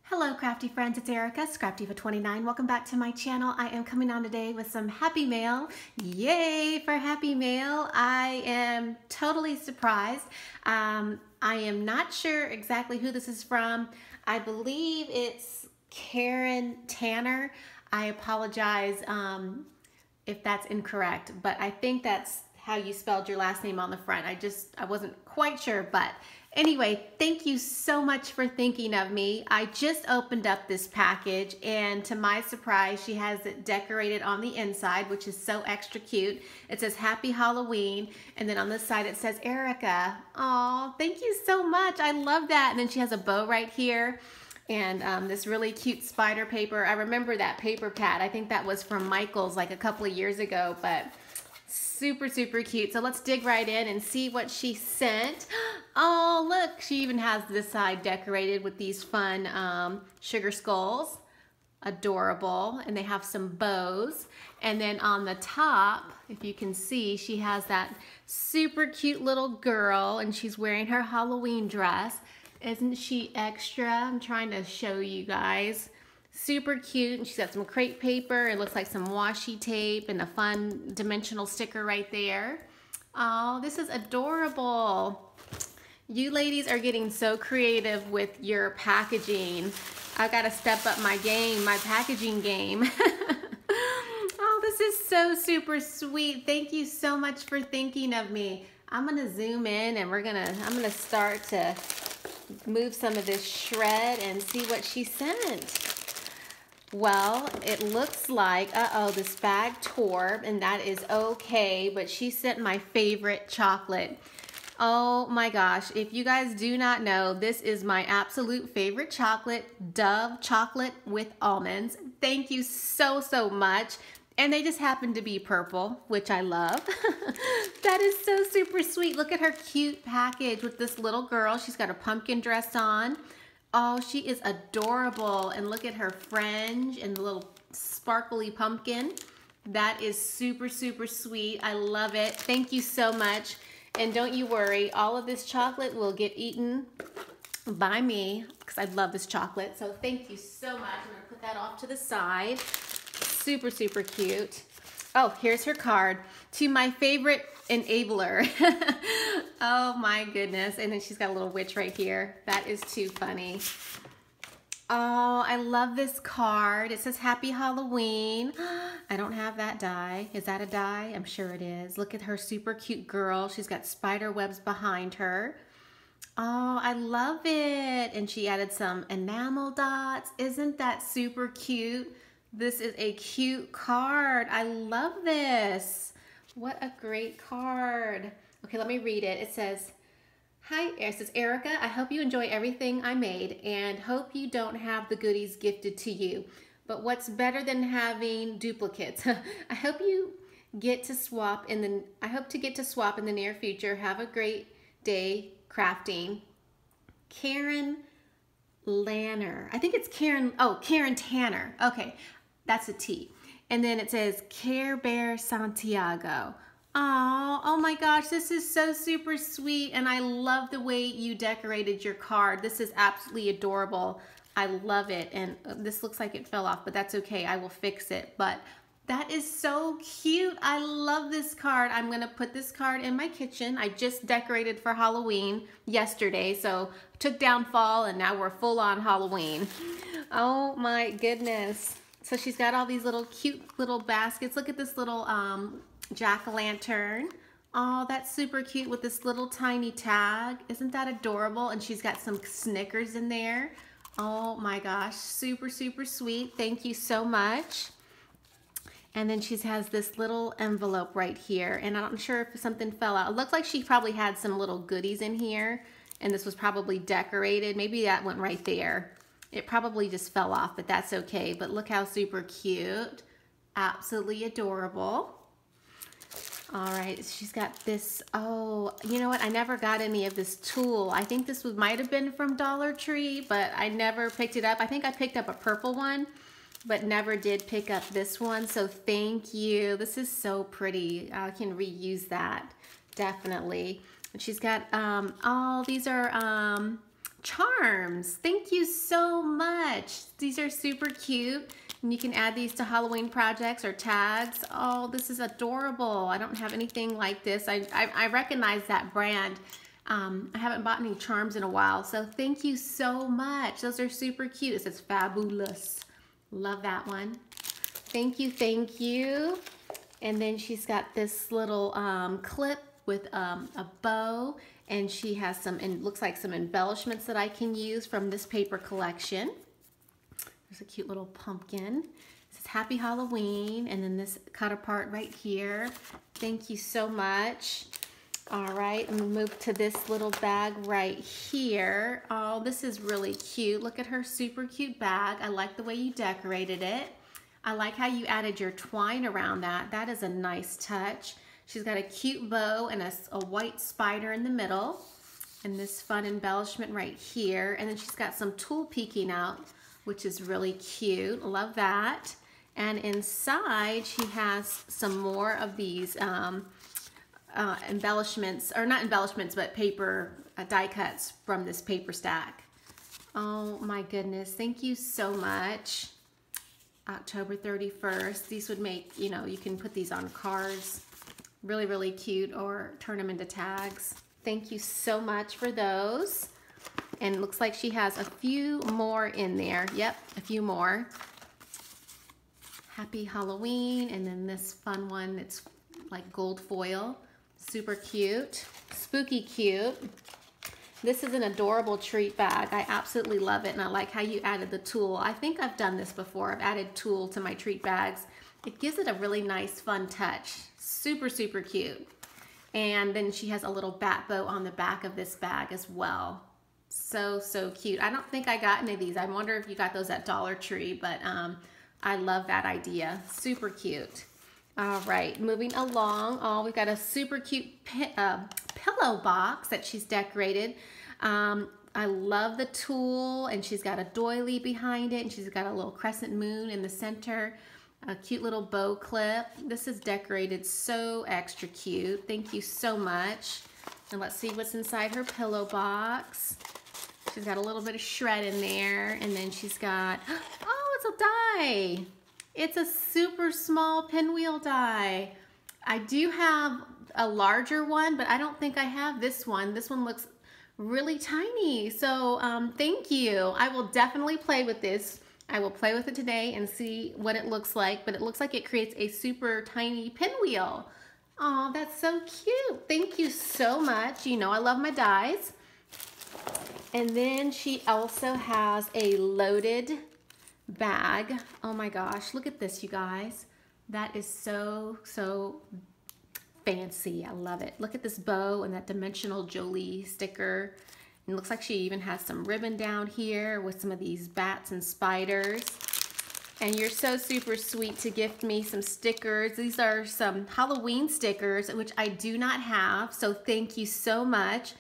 Hello crafty friends, it's Erica, Scrapdivatwentynine. Welcome back to my channel. I am coming on today with some happy mail. Yay for happy mail. I am totally surprised. I am not sure exactly who this is from. I believe it's Karin Tanner. I apologize if that's incorrect, but I think that's how you spelled your last name on the front. I wasn't quite sure, but anyway, thank you so much for thinking of me. I just opened up this package and to my surprise, she has it decorated on the inside, which is so extra cute. It says Happy Halloween, and then on this side it says Erica. Oh, thank you so much. I love that. And then she has a bow right here and this really cute spider paper. I remember that paper pad. I think that was from Michael's like a couple of years ago, but super, super cute. So let's dig right in and see what she sent. Oh, look, she even has this side decorated with these fun sugar skulls. Adorable. And they have some bows. And then on the top, if you can see, she has that super cute little girl and she's wearing her Halloween dress. Isn't she extra? I'm trying to show you guys. Super cute, and she's got some crepe paper. It looks like some washi tape and a fun dimensional sticker right there. Oh, this is adorable. You ladies are getting so creative with your packaging. I gotta step up my game, my packaging game. Oh, this is so super sweet. Thank you so much for thinking of me. I'm gonna zoom in and I'm gonna start to move some of this shred and see what she sent. Well, it looks like, this bag tore, and that is okay, but she sent my favorite chocolate. Oh my gosh, if you guys do not know, this is my absolute favorite chocolate, Dove chocolate with almonds. Thank you so, so much. And they just happen to be purple, which I love. That is so super sweet. Look at her cute package with this little girl. She's got a pumpkin dress on. Oh, she is adorable. And look at her fringe and the little sparkly pumpkin. That is super, super sweet. I love it. Thank you so much. And don't you worry, all of this chocolate will get eaten by me because I love this chocolate. So thank you so much. I'm gonna put that off to the side. Super, super cute. Oh, here's her card. To my favorite enabler. Oh my goodness. And then she's got a little witch right here. That is too funny. Oh, I love this card. It says Happy Halloween. I don't have that die. Is that a die? I'm sure it is. Look at her super cute girl. She's got spider webs behind her. Oh, I love it. And she added some enamel dots. Isn't that super cute? This is a cute card. I love this. What a great card. Okay, let me read it. It says, hi, it says, Erica, I hope you enjoy everything I made and hope you don't have the goodies gifted to you. But what's better than having duplicates? I hope to get to swap in the near future. Have a great day crafting. Karin Lanner. I think it's Karin. Oh, Karin Tanner. Okay, that's a T. And then it says Care Bear Santiago. Oh my gosh, this is so super sweet. And I love the way you decorated your card. This is absolutely adorable. I love it. And this looks like it fell off, but that's okay. I will fix it. But that is so cute. I love this card. I'm gonna put this card in my kitchen. I just decorated for Halloween yesterday, so took down fall and now we're full on Halloween. Oh my goodness. So she's got all these little cute little baskets. Look at this little jack-o'-lantern. Oh, that's super cute with this little tiny tag. Isn't that adorable? And she's got some Snickers in there. Oh my gosh, super, super sweet. Thank you so much. And then she has this little envelope right here. And I'm not sure if something fell out. It looks like she probably had some little goodies in here. And this was probably decorated. Maybe that went right there. It probably just fell off, but that's okay. But look how super cute. Absolutely adorable. All right, she's got this. Oh, you know what? I never got any of this tulle. I think this might have been from Dollar Tree, but I never picked it up. I think I picked up a purple one, but never did pick up this one. So thank you. This is so pretty. I can reuse that, definitely. And she's got, these are charms. Thank you so much. These are super cute. And you can add these to Halloween projects or tags. Oh, this is adorable. I don't have anything like this. I recognize that brand. I haven't bought any charms in a while, so thank you so much. Those are super cute. It says fabulous. Love that one. Thank you, thank you. And then she's got this little clip with a bow, and she has some, and looks like some embellishments that I can use from this paper collection. There's a cute little pumpkin. It says Happy Halloween, and then this cut apart right here. Thank you so much. All right, and we'll move to this little bag right here. Oh, this is really cute. Look at her super cute bag. I like the way you decorated it. I like how you added your twine around that. That is a nice touch. She's got a cute bow and a white spider in the middle, and this fun embellishment right here. And then she's got some tulle peeking out, which is really cute. Love that. And inside she has some more of these embellishments, or not embellishments, but paper die cuts from this paper stack. Oh my goodness, thank you so much. October 31st. These would make, you know, you can put these on cards. Really, really cute, or turn them into tags. Thank you so much for those. And it looks like she has a few more in there. Yep, a few more. Happy Halloween, and then this fun one that's like gold foil. Super cute, spooky cute. This is an adorable treat bag. I absolutely love it, and I like how you added the tulle. I think I've done this before. I've added tulle to my treat bags. It gives it a really nice, fun touch. Super, super cute. And then she has a little bat bow on the back of this bag as well. So, so cute. I don't think I got any of these. I wonder if you got those at Dollar Tree, but I love that idea. Super cute. All right, moving along. Oh, we've got a super cute pillow box that she's decorated. I love the tulle, and she's got a doily behind it, and she's got a little crescent moon in the center, a cute little bow clip. This is decorated so extra cute. Thank you so much. And let's see what's inside her pillow box. She's got a little bit of shred in there, and then she's got, oh, it's a die. It's a super small pinwheel die. I do have a larger one, but I don't think I have this one. This one looks really tiny. So thank you. I will definitely play with this. I will play with it today and see what it looks like, but it looks like it creates a super tiny pinwheel. Oh, that's so cute. Thank you so much. You know I love my dies. And then she also has a loaded bag. Oh my gosh, look at this, you guys. That is so, so fancy. I love it. Look at this bow and that dimensional Jolie sticker. And it looks like she even has some ribbon down here with some of these bats and spiders. And you're so super sweet to gift me some stickers. These are some Halloween stickers, which I do not have, so thank you so much.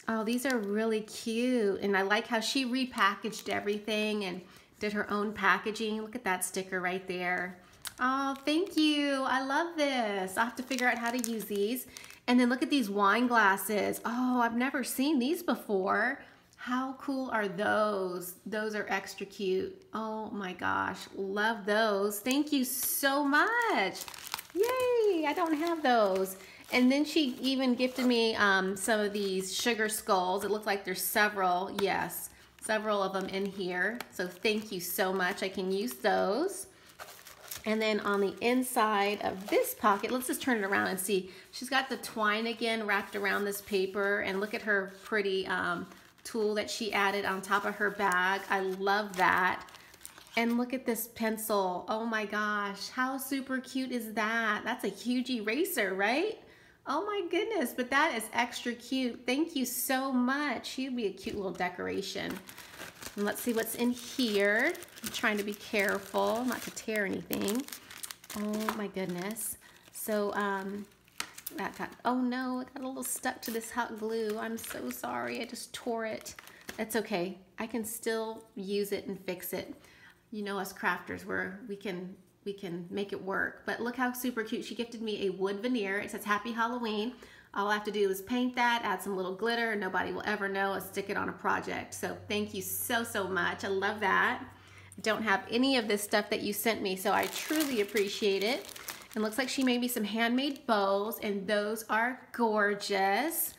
Oh, these are really cute. And I like how she repackaged everything and did her own packaging. Look at that sticker right there. Oh, thank you. I love this. I'll have to figure out how to use these. And then look at these wine glasses. Oh, I've never seen these before. How cool are those? Those are extra cute. Oh my gosh, love those. Thank you so much. Yay, I don't have those. And then she even gifted me some of these sugar skulls. It looks like there's several, yes, several of them in here. So thank you so much. I can use those. And then on the inside of this pocket, let's just turn it around and see. She's got the twine again wrapped around this paper, and look at her pretty tool that she added on top of her bag. I love that. And look at this pencil. Oh my gosh, how super cute is that? That's a huge eraser, right? Oh my goodness, but that is extra cute. Thank you so much. She'd be a cute little decoration. And let's see what's in here. I'm trying to be careful not to tear anything. Oh my goodness. So that got, oh no, it got a little stuck to this hot glue. I'm so sorry, I just tore it. That's okay, I can still use it and fix it. You know us crafters, we can make it work. But look how super cute. She gifted me a wood veneer. It says Happy Halloween. All I have to do is paint that, add some little glitter, and nobody will ever know, and stick it on a project. So thank you so, so much. I love that. I don't have any of this stuff that you sent me, so I truly appreciate it. And looks like she made me some handmade bows, and those are gorgeous.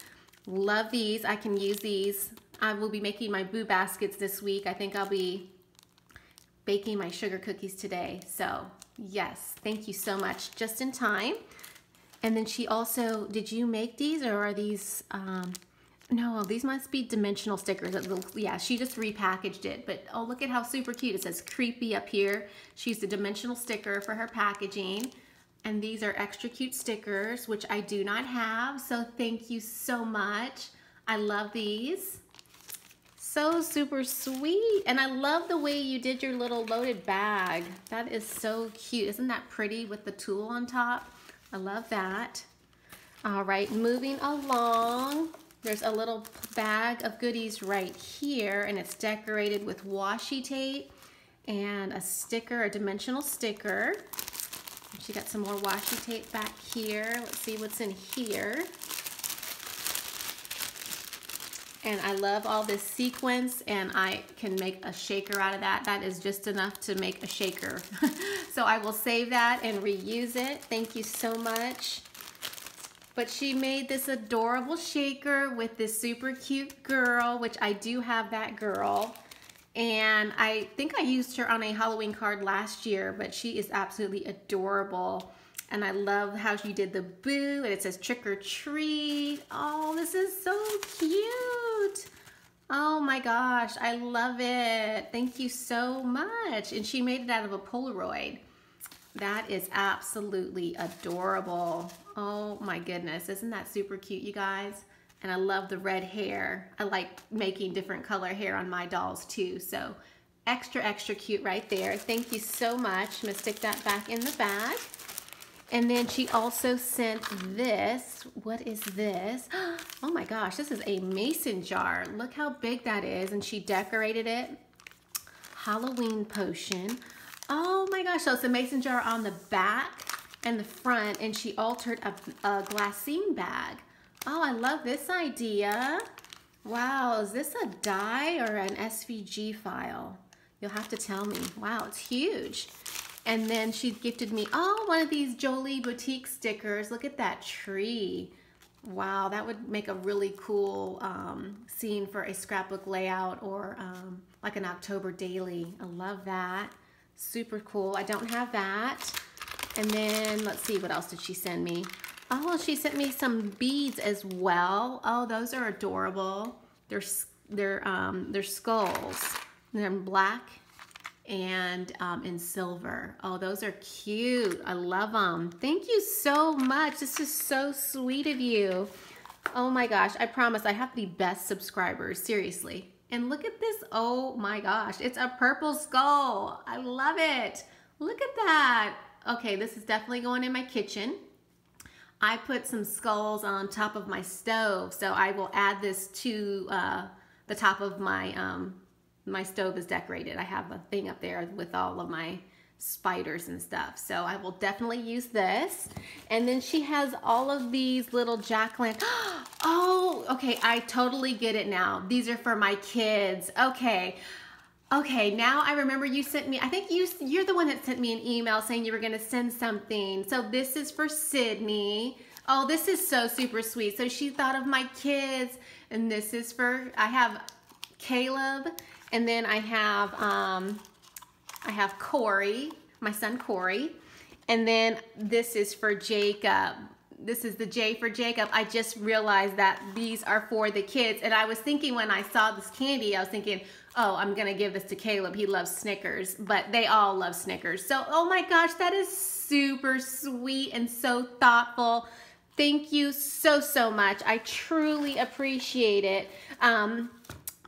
Love these. I can use these. I will be making my boo baskets this week. I think I'll be baking my sugar cookies today. So yes, thank you so much. Just in time. And then she also, did you make these, or are these, no, these must be dimensional stickers. Yeah, she just repackaged it, but oh, look at how super cute. It says creepy up here. She used a dimensional sticker for her packaging. And these are extra cute stickers, which I do not have. So thank you so much. I love these. So super sweet. And I love the way you did your little loaded bag. That is so cute. Isn't that pretty with the tulle on top? I love that. All right, moving along. There's a little bag of goodies right here, and it's decorated with washi tape and a sticker, a dimensional sticker. She got some more washi tape back here. Let's see what's in here. And I love all this sequins, and I can make a shaker out of that. That is just enough to make a shaker. So I will save that and reuse it. Thank you so much. But she made this adorable shaker with this super cute girl, which I do have that girl. And I think I used her on a Halloween card last year, but she is absolutely adorable. And I love how she did the boo, and it says trick or treat. Oh, this is so cute. Oh my gosh, I love it. Thank you so much. And she made it out of a Polaroid. That is absolutely adorable. Oh my goodness, isn't that super cute, you guys? And I love the red hair. I like making different color hair on my dolls too. So extra, extra cute right there. Thank you so much. I'm gonna stick that back in the bag. And then she also sent this. What is this? Oh my gosh, this is a mason jar. Look how big that is. And she decorated it. Halloween potion. Oh my gosh, so it's a mason jar on the back and the front, and she altered a glassine bag. Oh, I love this idea. Wow, is this a die or an SVG file? You'll have to tell me. Wow, it's huge. And then she gifted me, oh, one of these Jolie Boutique stickers. Look at that tree. Wow, that would make a really cool scene for a scrapbook layout, or like an October daily. I love that. Super cool. I don't have that. And then let's see, what else did she send me? Oh, she sent me some beads as well. Oh, those are adorable. They're skulls. They're in black and in silver. Oh, those are cute. I love them. Thank you so much. This is so sweet of you. Oh my gosh, I promise I have the best subscribers, seriously. And look at this. Oh my gosh, it's a purple skull. I love it. Look at that. Okay, this is definitely going in my kitchen. I put some skulls on top of my stove, so I will add this to the top of my my stove is decorated. I have a thing up there with all of my spiders and stuff, so I will definitely use this. And then she has all of these little jack-o'-lantern. Oh, okay, I totally get it now. These are for my kids. Okay, now I remember you sent me, I think you're the one that sent me an email saying you were gonna send something. So this is for Sydney. Oh, this is so super sweet. So she thought of my kids, and this is for, I have Caleb, and then I have Corey, my son Corey, and then this is for Jacob. This is the J for Jacob. I just realized that these are for the kids, and I was thinking when I saw this candy, I was thinking, oh, I'm gonna give this to Caleb. He loves Snickers, but they all love Snickers. So, oh my gosh, that is super sweet and so thoughtful. Thank you so, so much. I truly appreciate it.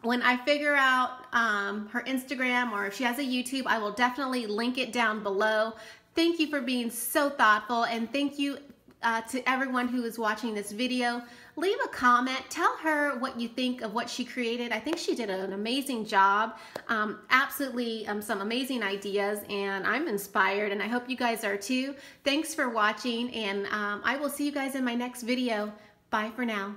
When I figure out her Instagram, or if she has a YouTube, I will definitely link it down below. Thank you for being so thoughtful, and thank you to everyone who is watching this video. Leave a comment. Tell her what you think of what she created. I think she did an amazing job. Absolutely some amazing ideas, and I'm inspired, and I hope you guys are too. Thanks for watching, and I will see you guys in my next video. Bye for now.